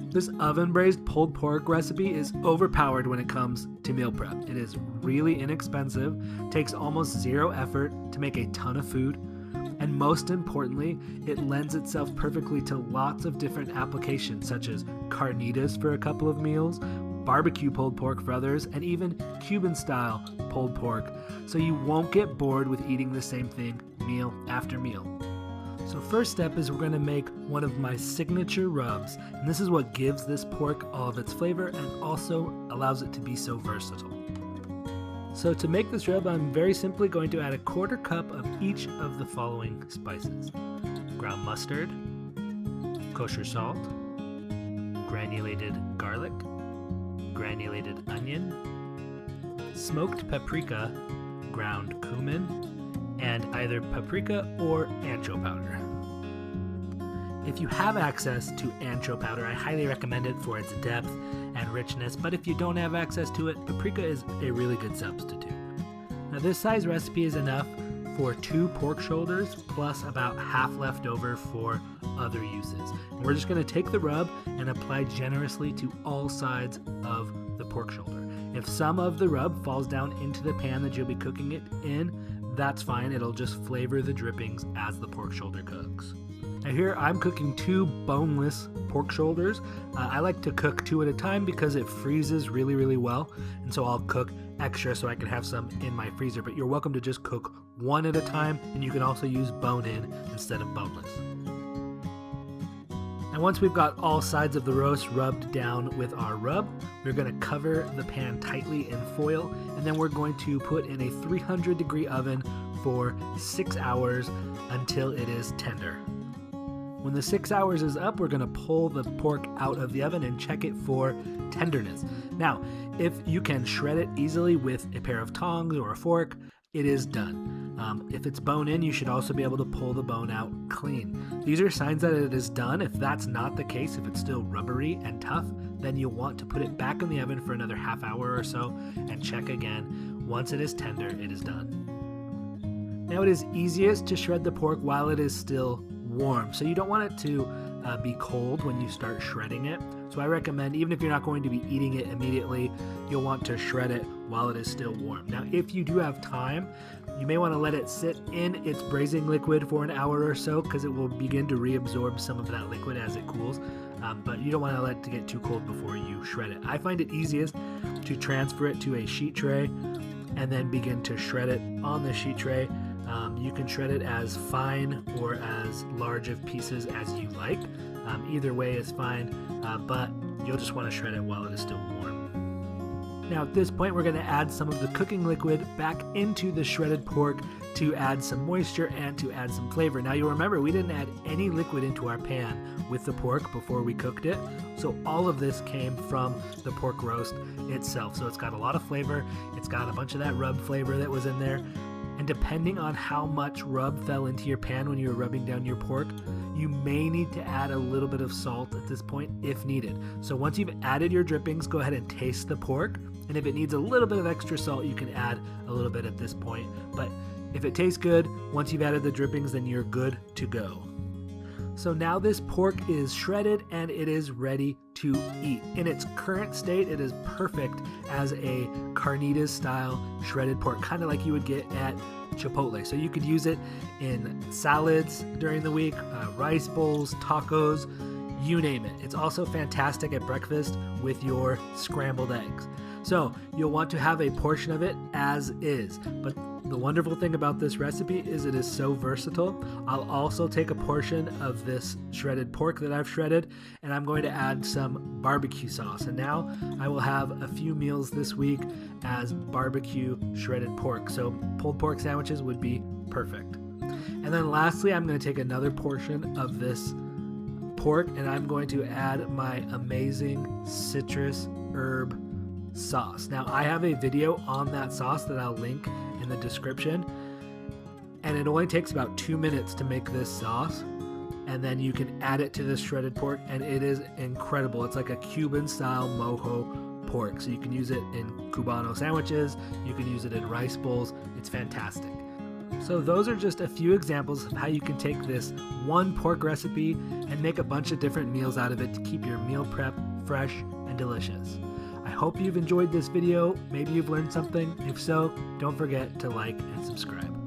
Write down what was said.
This oven-braised pulled pork recipe is overpowered when it comes to meal prep. It is really inexpensive, takes almost zero effort to make a ton of food, and most importantly, it lends itself perfectly to lots of different applications such as carnitas for a couple of meals, barbecue pulled pork for others, and even Cuban-style pulled pork, so you won't get bored with eating the same thing meal after meal. So first step is we're going to make one of my signature rubs, and this is what gives this pork all of its flavor and also allows it to be so versatile. So to make this rub, I'm very simply going to add a 1/4 cup of each of the following spices: ground mustard, kosher salt, granulated garlic, granulated onion, smoked paprika, ground cumin, and either paprika or ancho powder. If you have access to ancho powder, I highly recommend it for its depth and richness, but if you don't have access to it, paprika is a really good substitute. Now this size recipe is enough for 2 pork shoulders plus about half left over for other uses. And we're just going to take the rub and apply generously to all sides of the pork shoulder. If some of the rub falls down into the pan that you'll be cooking it in, that's fine. It'll just flavor the drippings as the pork shoulder cooks. Now here I'm cooking 2 boneless pork shoulders. I like to cook 2 at a time because it freezes really well, and so I'll cook extra so I can have some in my freezer, but you're welcome to just cook 1 at a time, and you can also use bone-in instead of boneless. And once we've got all sides of the roast rubbed down with our rub, we're going to cover the pan tightly in foil, and then we're going to put in a 300-degree oven for 6 hours until it is tender. When the 6 hours is up, we're going to pull the pork out of the oven and check it for tenderness. Now, if you can shred it easily with a pair of tongs or a fork, it is done. If it's bone in, you should also be able to pull the bone out clean. These are signs that it is done. If that's not the case, if it's still rubbery and tough, then you'll want to put it back in the oven for another half hour or so and check again. Once it is tender, it is done. Now it is easiest to shred the pork while it is still warm, so you don't want it to be cold when you start shredding it. So I recommend, even if you're not going to be eating it immediately, you'll want to shred it while it is still warm. Now if you do have time, you may want to let it sit in its braising liquid for an hour or so, because it will begin to reabsorb some of that liquid as it cools, but you don't want to let it to get too cold before you shred it. I find it easiest to transfer it to a sheet tray and then begin to shred it on the sheet tray. You can shred it as fine or as large of pieces as you like. Either way is fine, but you'll just want to shred it while it is still warm. Now at this point, we're going to add some of the cooking liquid back into the shredded pork to add some moisture and to add some flavor. Now you'll remember we didn't add any liquid into our pan with the pork before we cooked it, so all of this came from the pork roast itself. So it's got a lot of flavor, it's got a bunch of that rub flavor that was in there. And depending on how much rub fell into your pan when you were rubbing down your pork, you may need to add a little bit of salt at this point if needed. So once you've added your drippings, go ahead and taste the pork. And if it needs a little bit of extra salt, you can add a little bit at this point. But if it tastes good, once you've added the drippings, then you're good to go. So now this pork is shredded and it is ready to eat. In its current state, it is perfect as a carnitas style shredded pork, kind of like you would get at Chipotle. So you could use it in salads during the week, rice bowls, tacos, you name it. It's also fantastic at breakfast with your scrambled eggs. So you'll want to have a portion of it as is, but the wonderful thing about this recipe is it is so versatile. I'll also take a portion of this shredded pork that I've shredded, and I'm going to add some barbecue sauce. And now I will have a few meals this week as barbecue shredded pork. So pulled pork sandwiches would be perfect. And then lastly, I'm going to take another portion of this pork and I'm going to add my amazing citrus herb sauce. Now I have a video on that sauce that I'll link in the description, and it only takes about 2 minutes to make this sauce, and then you can add it to this shredded pork and it is incredible. It's like a Cuban style mojo pork, so you can use it in cubano sandwiches, you can use it in rice bowls. It's fantastic. So those are just a few examples of how you can take this one pork recipe and make a bunch of different meals out of it to keep your meal prep fresh and delicious. I hope you've enjoyed this video. Maybe you've learned something. If so, don't forget to like and subscribe.